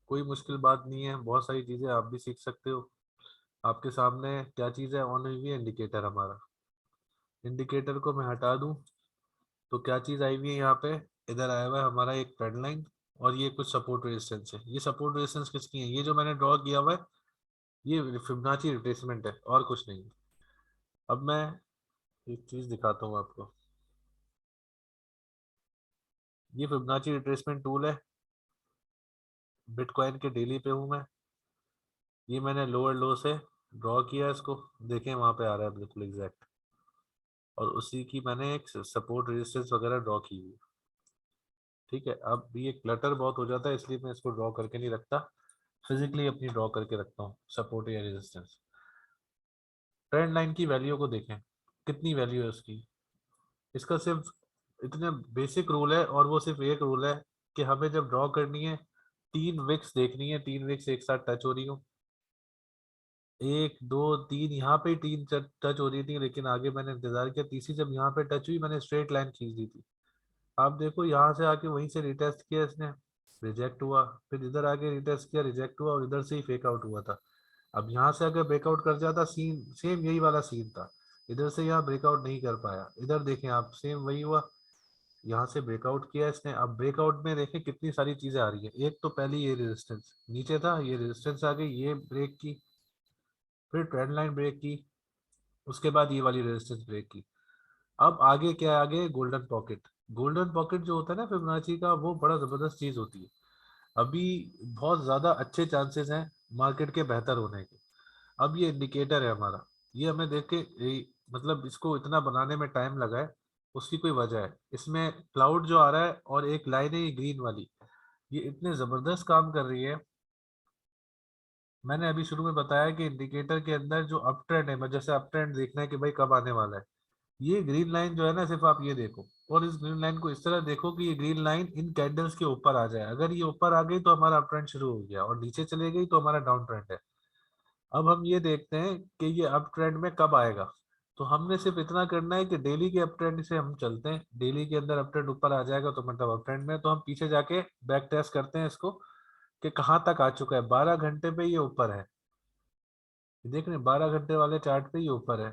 कोई मुश्किल बात नहीं है, बहुत सारी चीज़ें आप भी सीख सकते हो। आपके सामने क्या चीज़ है ऑन हुई है, इंडिकेटर हमारा। इंडिकेटर को मैं हटा दूं तो क्या चीज़ आई हुई है यहाँ पे, इधर आया हुआ है हमारा एक ट्रेंड लाइन और ये कुछ सपोर्ट रेजिस्टेंस है। ये सपोर्ट रेजिस्टेंस किसकी है, ये जो मैंने ड्रॉ किया हुआ है ये फिबोनाची रिट्रेसमेंट है और कुछ नहीं। अब मैं एक चीज़ दिखाता हूँ आपको, ये फिबोनाची रिट्रेसमेंट टूल है, बिटकॉइन के डेली पे हूँ मैं। ये मैंने लोअर लो से ड्रॉ किया इसको, देखें वहाँ पे आ रहा है बिल्कुल एग्जैक्ट, और उसी की मैंने एक सपोर्ट रेजिस्टेंस वगैरह ड्रॉ की हुई। ठीक है, अब ये क्लटर बहुत हो जाता है इसलिए मैं इसको ड्रॉ करके नहीं रखता, फिजिकली अपनी ड्रॉ करके रखता हूँ सपोर्ट या रेजिस्टेंस। ट्रेंड लाइन की वैल्यू को देखें, कितनी वैल्यू है उसकी। इसका सिर्फ इतने बेसिक रूल है, और वो सिर्फ एक रूल है कि हमें जब ड्रॉ करनी है 3 विक्स देखनी है, 3 विक्स एक साथ टच हो रही हो, 1 2 3, यहाँ पे 3 टच हो रही थी, लेकिन आगे मैंने इंतजार किया, तीसरी जब यहाँ पे टच हुई मैंने स्ट्रेट लाइन खींच दी थी। आप देखो यहाँ से आके वहीं से रिटेस्ट किया इसने, रिजेक्ट हुआ, फिर इधर आके रिटेस्ट किया, रिजेक्ट हुआ, और इधर से ही फेक आउट हुआ था। अब यहाँ से अगर ब्रेकआउट कर जाता, सीन सेम यही वाला सीन था, इधर से यहाँ ब्रेकआउट नहीं कर पाया, इधर देखें आप सेम वही हुआ, यहाँ से ब्रेकआउट किया इसने। अब ब्रेकआउट में देखें कितनी सारी चीजें आ रही है, एक तो पहली ये रेजिस्टेंस नीचे था, ये रेजिस्टेंस आ गई, ये ब्रेक की, फिर ट्रेंड लाइन ब्रेक की, उसके बाद ये वाली रेजिस्टेंस ब्रेक की। अब आगे क्या है, आगे गोल्डन पॉकेट। गोल्डन पॉकेट जो होता है ना फिबोनाची का, वो बड़ा जबरदस्त चीज होती है। अभी बहुत ज्यादा अच्छे चांसेस हैं मार्केट के बेहतर होने के। अब ये इंडिकेटर है हमारा, ये हमें देख के मतलब इसको इतना बनाने में टाइम लगा है, उसकी कोई वजह है। इसमें क्लाउड जो आ रहा है और एक लाइन है ये ग्रीन वाली, ये इतने जबरदस्त काम कर रही है। मैंने अभी शुरू में बताया कि इंडिकेटर के अंदर जो अप ट्रेंड है, जैसे अप ट्रेंड देखना है कि भाई कब आने वाला है, ये ग्रीन लाइन जो है ना, सिर्फ आप ये देखो, और इस ग्रीन लाइन को इस तरह देखो कि ये ग्रीन लाइन इन कैंडल्स के ऊपर आ जाए। अगर ये ऊपर आ गई तो हमारा अप ट्रेंड शुरू हो गया, और नीचे चले गई तो हमारा डाउन ट्रेंड है। अब हम ये देखते हैं कि ये अप ट्रेंड में कब आएगा। तो हमने सिर्फ इतना करना है कि डेली के अप ट्रेंड से हम चलते हैं, डेली के अंदर अप ट्रेंड ऊपर आ जाएगा तो मतलब अप ट्रेंड में, तो हम पीछे जाके बैक टेस्ट करते हैं इसको कि कहाँ तक आ चुका है। 12 घंटे पे ये ऊपर है, देख रहे हैं 12 घंटे वाले चार्ट पे ये ऊपर है,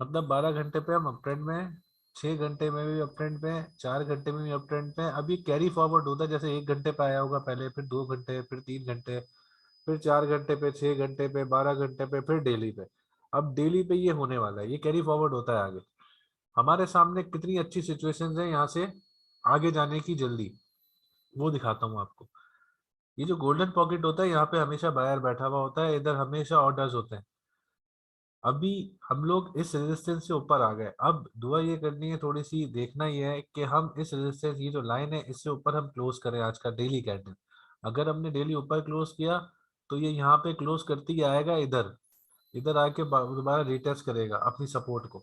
मतलब 12 घंटे पे हम अप ट्रेंड में हैं, 6 घंटे में भी अप ट्रेंड पे हैं, 4 घंटे में भी अप ट्रेंड पे हैं। अभी कैरी फॉरवर्ड होता है, जैसे 1 घंटे पे आया होगा पहले, फिर 2 घंटे, फिर 3 घंटे, फिर 4 घंटे पे, 6 घंटे पे, 12 घंटे पे, फिर डेली पे। अब डेली पे ये होने वाला है, ये कैरी फॉरवर्ड होता है आगे। हमारे सामने कितनी अच्छी सिचुएशंस हैं यहाँ से आगे जाने की, जल्दी वो दिखाता हूँ आपको। ये जो गोल्डन पॉकेट होता है, यहाँ पे हमेशा बायर बैठा हुआ होता है, इधर हमेशा ऑर्डर्स होते हैं। अभी हम लोग इस रेजिस्टेंस से ऊपर आ गए, अब दुआ ये करनी है, थोड़ी सी देखना ये है कि हम इस रेजिस्टेंस, ये जो लाइन है इससे ऊपर हम क्लोज करें आज का डेली कैंडल। अगर हमने डेली ऊपर क्लोज किया तो ये यहाँ पे क्लोज करते ही आएगा, इधर इधर आके दोबारा रिटेस्ट करेगा अपनी सपोर्ट को,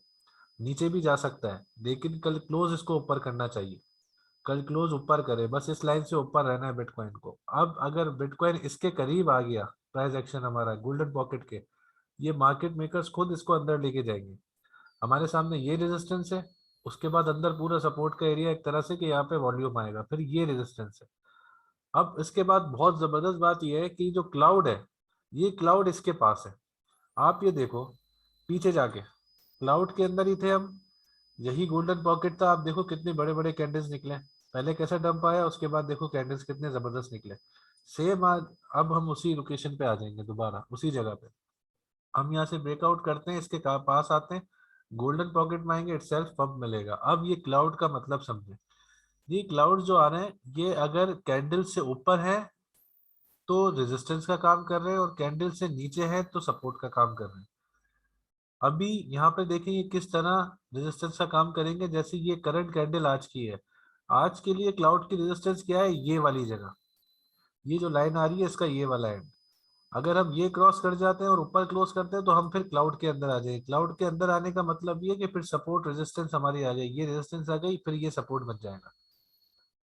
नीचे भी जा सकता है, लेकिन कल क्लोज इसको ऊपर करना चाहिए। कल क्लोज ऊपर करे, बस इस लाइन से ऊपर रहना है बिटकॉइन को। अब अगर बिटकॉइन इसके करीब आ गया, प्राइस एक्शन हमारा गोल्डन पॉकेट के, ये मार्केट मेकर्स खुद इसको अंदर लेके जाएंगे। हमारे सामने ये रेजिस्टेंस है, उसके बाद अंदर पूरा सपोर्ट का एरिया एक तरह से कि यहाँ पे वॉल्यूम आएगा, फिर ये रेजिस्टेंस है। अब इसके बाद बहुत जबरदस्त बात यह है कि जो क्लाउड है, ये क्लाउड इसके पास है। आप ये देखो पीछे जाके, क्लाउड के अंदर ही थे हम, यही गोल्डन पॉकेट था। आप देखो कितने बड़े बड़े कैंडल्स निकले, पहले कैसा डंप आया, उसके बाद देखो कैंडल्स कितने जबरदस्त निकले। सेम आज अब हम उसी लोकेशन पे आ जाएंगे, दोबारा उसी जगह पे हम यहाँ से ब्रेकआउट करते हैं, इसके पास आते हैं, गोल्डन पॉकेट में आएंगे, इटसेल्फ पंप मिलेगा। अब ये क्लाउड का मतलब समझे, ये क्लाउड जो आ रहे हैं ये अगर कैंडल से ऊपर है तो रेजिस्टेंस का काम कर रहे हैं, और कैंडल से नीचे है तो सपोर्ट का काम कर रहे हैं। अभी यहाँ पे देखें ये किस तरह रेजिस्टेंस का काम करेंगे। जैसे ये करंट कैंडल आज की है, आज के लिए क्लाउड की रेजिस्टेंस क्या है, ये वाली जगह, ये जो लाइन आ रही है इसका ये वाला एंड। अगर हम ये क्रॉस कर जाते हैं और ऊपर क्लोज करते हैं तो हम फिर क्लाउड के अंदर आ जाएंगे। क्लाउड के अंदर आने का मतलब ये कि फिर सपोर्ट रेजिस्टेंस हमारी आ जाएगी, ये रेजिस्टेंस आ गई, फिर ये सपोर्ट बन जाएगा।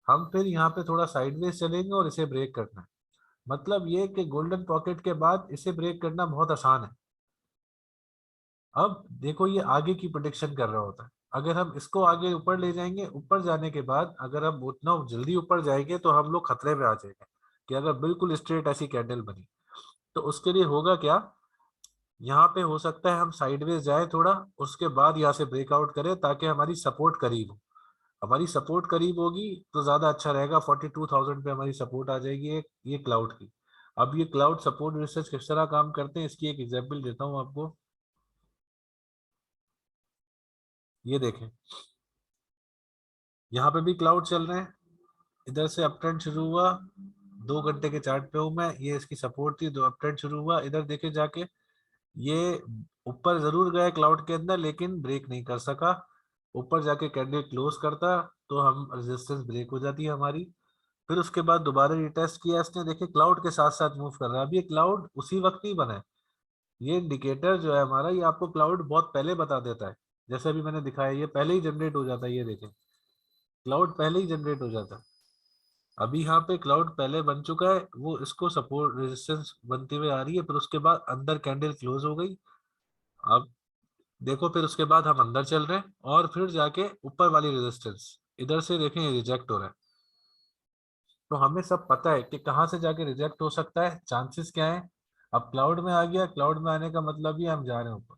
हम फिर यहाँ पे थोड़ा साइडवेज चलेंगे और इसे ब्रेक करना है। मतलब ये कि गोल्डन पॉकेट के बाद इसे ब्रेक करना बहुत आसान है। अब देखो ये आगे की प्रोडिक्शन कर रहा होता है, अगर हम इसको आगे ऊपर ले जाएंगे, ऊपर जाने के बाद अगर हम उतना जल्दी ऊपर जाएंगे तो हम लोग खतरे में आ जाएंगे कि अगर बिल्कुल स्ट्रेट ऐसी कैंडल बनी तो उसके लिए होगा क्या, यहाँ पे हो सकता है हम साइडवेज जाए थोड़ा, उसके बाद यहाँ से ब्रेकआउट करें ताकि हमारी सपोर्ट करीब हो। हमारी सपोर्ट करीब होगी तो ज्यादा अच्छा रहेगा। 42,000 पे हमारी सपोर्ट आ जाएगी एक, ये क्लाउड की। अब ये क्लाउड सपोर्ट रिसर्च किस तरह काम करते हैं इसकी एक एग्जांपल देता हूँ आपको। ये देखें, यहाँ पे भी क्लाउड चल रहे हैं, इधर से अप ट्रेंड शुरू हुआ, 2 घंटे के चार्ट पे हूं मैं, ये इसकी सपोर्ट थी, दो अप ट्रेंड शुरू हुआ, इधर देखे जाके ये ऊपर जरूर गया क्लाउड के अंदर लेकिन ब्रेक नहीं कर सका। ऊपर जाके कैंडल क्लोज करता तो हम रेजिस्टेंस ब्रेक हो जाती है हमारी। फिर उसके बाद दोबारा रिटेस्ट किया इसने, देखिए क्लाउड के साथ साथ मूव कर रहा है। अब ये क्लाउड उसी वक्त नहीं बना है, ये इंडिकेटर जो है हमारा, ये आपको क्लाउड बहुत पहले बता देता है। जैसे अभी मैंने दिखाया ये पहले ही जनरेट हो जाता है, ये देखें क्लाउड पहले ही जनरेट हो जाता है। अभी यहाँ पे क्लाउड पहले बन चुका है, वो इसको सपोर्ट रेजिस्टेंस बनती हुई आ रही है, फिर उसके बाद अंदर कैंडल क्लोज हो गई। अब देखो फिर उसके बाद हम अंदर चल रहे हैं और फिर जाके ऊपर वाली रेजिस्टेंस इधर से देखें रिजेक्ट हो रहा है। तो हमें सब पता है कि कहाँ से जाके रिजेक्ट हो सकता है, चांसेस क्या है। अब क्लाउड में आ गया, क्लाउड में आने का मतलब ही हम जा रहे हैं ऊपर।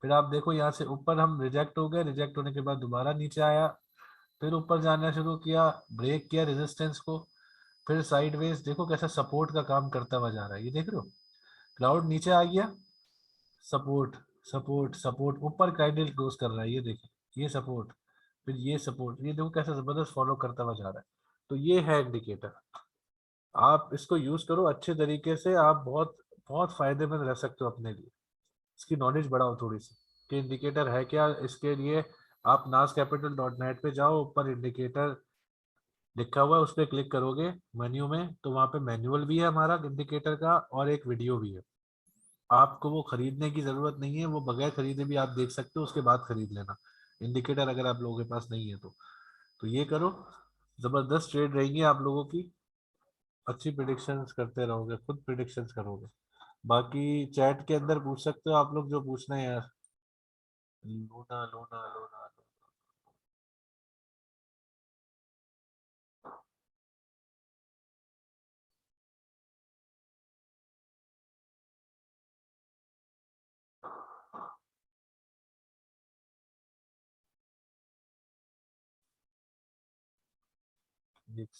फिर आप देखो यहाँ से ऊपर हम रिजेक्ट हो गए, रिजेक्ट होने के बाद दोबारा नीचे आया, फिर ऊपर जाना शुरू किया, ब्रेक किया रेजिस्टेंस को, फिर साइडवेज देखो कैसा सपोर्ट का काम करता हुआ जा रहा है। ये देख रहे हो क्लाउड नीचे आ गया, सपोर्ट सपोर्ट सपोर्ट, ऊपर कैंडल क्लोज कर रहा है, ये देखिए ये सपोर्ट, फिर ये सपोर्ट, ये देखो कैसा जबरदस्त फॉलो करता हुआ जा रहा है। तो ये है इंडिकेटर, आप इसको यूज करो अच्छे तरीके से, आप बहुत बहुत फायदेमंद रह सकते हो अपने लिए। इसकी नॉलेज बढ़ाओ थोड़ी सी कि इंडिकेटर है क्या। इसके लिए आप nascapital.net पे जाओ, ऊपर इंडिकेटर लिखा हुआ है उस पर क्लिक करोगे मेन्यू में, तो वहाँ पे मैनुअल भी है हमारा इंडिकेटर का और एक वीडियो भी है। आपको वो खरीदने की जरूरत नहीं है, वो बगैर खरीदे भी आप देख सकते हो, उसके बाद खरीद लेना इंडिकेटर अगर आप लोगों के पास नहीं है तो ये करो, जबरदस्त ट्रेड रहेंगी आप लोगों की, अच्छी प्रिडिक्शंस करते रहोगे, खुद प्रिडिक्शंस करोगे। बाकी चैट के अंदर पूछ सकते हो आप लोग जो पूछना है यार। लूना लूना लूना एक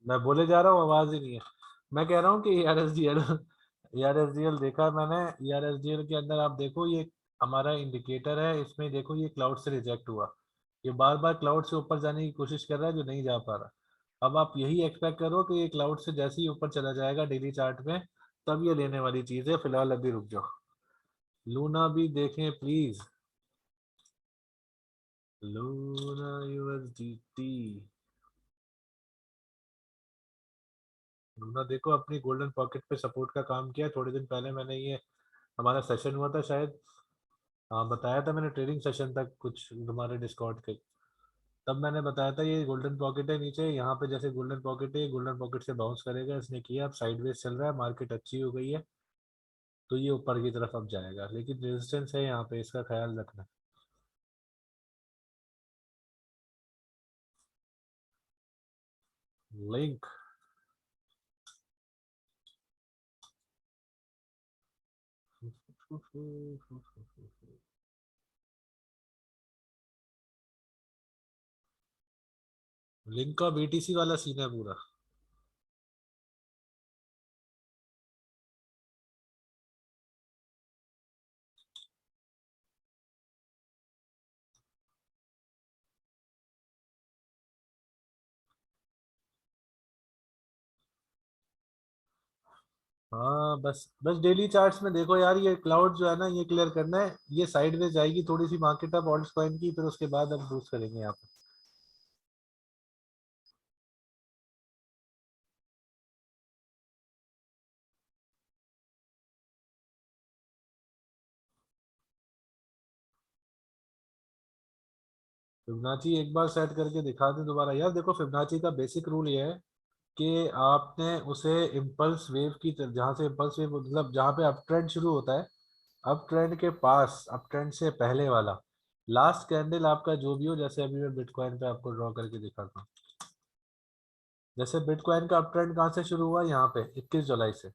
मैं बोले जा रहा हूँ, आवाज ही नहीं है। मैं कह रहा हूँ कि ERSDL देखा है मैंने। ERSDL के अंदर आप देखो, ये हमारा इंडिकेटर है, इसमें देखो ये क्लाउड से रिजेक्ट हुआ। ये बार बार क्लाउड से ऊपर जाने की कोशिश कर रहा है, जो नहीं जा पा रहा। अब आप यही एक्सपेक्ट करो कि ये क्लाउड से जैसे ही ऊपर चला जाएगा डेली चार्ट में, तब ये लेने वाली चीज है। फिलहाल अभी रुक जाओ। लूना भी देखें प्लीज। Luna USDT। लूना देखो अपनी गोल्डन पॉकेट पे सपोर्ट का काम किया। थोड़े दिन पहले मैंने ये हमारा सेशन हुआ था शायद, हाँ बताया था मैंने, ट्रेडिंग सेशन तक कुछ तुम्हारे डिस्कॉर्ड के। तब मैंने बताया था ये गोल्डन पॉकेट है नीचे, यहाँ पे जैसे गोल्डन पॉकेट है, गोल्डन पॉकेट से बाउंस करेगा। इसने किया, अब साइडवेज चल रहा है, मार्केट अच्छी हो गई है, तो ये ऊपर की तरफ अब जाएगा, लेकिन रेजिस्टेंस है यहाँ पे, इसका ख्याल रखना। लिंक लिंक का BTC वाला सीन है पूरा। हाँ बस बस डेली चार्ट्स में देखो यार, ये क्लाउड जो है ना, ये क्लियर करना है। ये साइडवेज जाएगी थोड़ी सी मार्केट अब ऑल्ट कॉइन की, फिर उसके बाद हम बूस्ट करेंगे यहाँ पे। फिबोनाची एक बार सेट करके दिखा दें दोबारा। यार देखो, फिबोनाची का बेसिक रूल ये है कि आपने उसे इम्पल्स वेव की जहाँ से इम्पल्स वेव मतलब जहाँ पे अप ट्रेंड शुरू होता है, अप ट्रेंड के पास, अप ट्रेंड से पहले वाला लास्ट कैंडल आपका जो भी हो, जैसे अभी मैं बिटकॉइन पे आपको ड्रॉ करके दिखाता हूँ। जैसे बिटकॉइन का अप ट्रेंड कहाँ से शुरू हुआ, यहाँ पे 21 जुलाई से।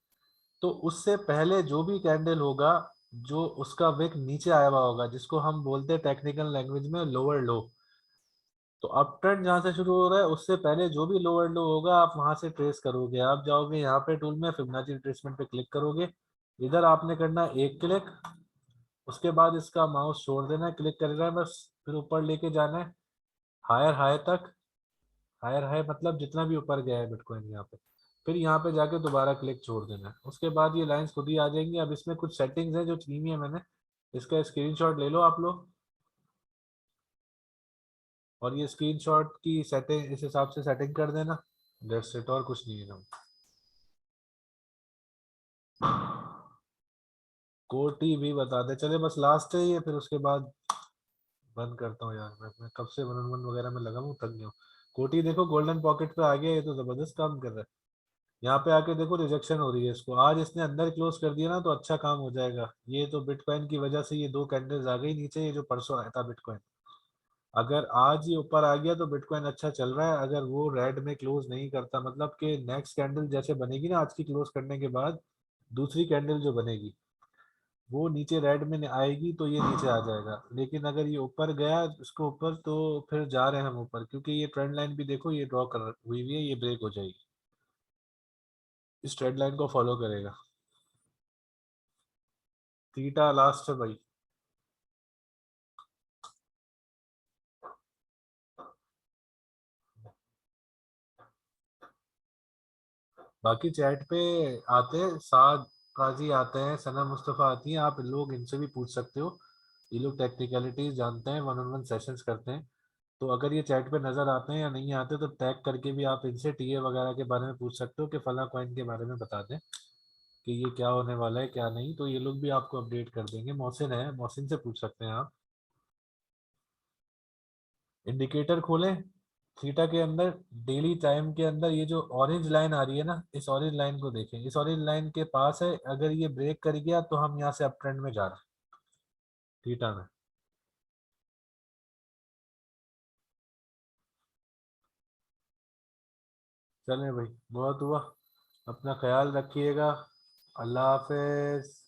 तो उससे पहले जो भी कैंडल होगा, जो उसका विक नीचे आया हुआ होगा, जिसको हम बोलते हैं टेक्निकल लैंग्वेज में लोअर लो। तो अप ट्रेंड जहाँ से शुरू हो रहा है, उससे पहले जो भी लोअर लो होगा, आप वहां से ट्रेस करोगे। आप जाओगे यहाँ पे टूल में, फिबोनाची रिट्रेसमेंट पे क्लिक करोगे। इधर आपने करना है एक क्लिक, उसके बाद इसका माउस छोड़ देना है, क्लिक करना है बस, फिर ऊपर लेके जाना है हायर हाई तक। हायर हाई मतलब जितना भी ऊपर गया है बिटकॉइन यहाँ पे, फिर यहाँ पे जाके दोबारा क्लिक छोड़ देना है। उसके बाद ये लाइंस खुद ही आ जाएंगी। अब इसमें कुछ सेटिंग्स है जो की हुई है मैंने, इसका स्क्रीनशॉट ले लो आप लोग, और ये स्क्रीनशॉट की सेटिंग इस हिसाब से सेटिंग कर देना। दैट्स इट, और कुछ नहीं है ना। कोटी भी बता दे चले, बस लास्ट है ये, फिर उसके बाद बंद करता हूँ। यार मैं कब से वन ऑन वन वगैरह में लगा हूँ, थक गया हूँ। कोटी देखो गोल्डन पॉकेट पे आ गया, ये तो जबरदस्त काम कर रहा है। यहाँ पे आके देखो रिजेक्शन हो रही है इसको। आज इसने अंदर क्लोज कर दिया ना, तो अच्छा काम हो जाएगा। ये तो बिटकॉइन की वजह से ये दो कैंडल्स आ गई नीचे, ये जो परसों आया था बिटकॉइन। अगर आज ये ऊपर आ गया तो बिटकॉइन अच्छा चल रहा है। अगर वो रेड में क्लोज नहीं करता, मतलब कि नेक्स्ट कैंडल जैसे बनेगी ना आज की क्लोज करने के बाद, दूसरी कैंडल जो बनेगी वो नीचे रेड में आएगी, तो ये नीचे आ जाएगा। लेकिन अगर ये ऊपर गया इसको ऊपर, तो फिर जा रहे हैं हम ऊपर, क्योंकि ये ट्रेंड लाइन भी देखो ये ड्रॉ कर हुई है, ये ब्रेक हो जाएगी, इस ट्रेंड लाइन को फॉलो करेगा। थीटा लास्ट है भाई। बाकी चैट पे आते हैं, साद काजी आते हैं, सना मुस्तफ़ा आती हैं, आप लोग इनसे भी पूछ सकते हो। ये लोग टेक्निकलिटीज जानते हैं, वन ऑन वन सेशंस करते हैं। तो अगर ये चैट पे नजर आते हैं या नहीं आते, तो टैग करके भी आप इनसे टीए वगैरह के बारे में पूछ सकते हो कि फला कॉइन के बारे में बता दें कि ये क्या होने वाला है क्या नहीं। तो ये लोग भी आपको अपडेट कर देंगे। मोहसिन है, मोहसिन से पूछ सकते हैं आप। इंडिकेटर खोलें थीटा के अंदर, डेली टाइम के अंदर ये जो ऑरेंज लाइन आ रही है ना, इस ऑरेंज लाइन को देखें। इस ऑरेंज लाइन के पास है, अगर ये ब्रेक कर गया तो हम यहाँ से अप ट्रेंड में जा रहे हैं थीटा में। चलें भाई, बहुत हुआ, अपना ख्याल रखिएगा। अल्लाह हाफिज।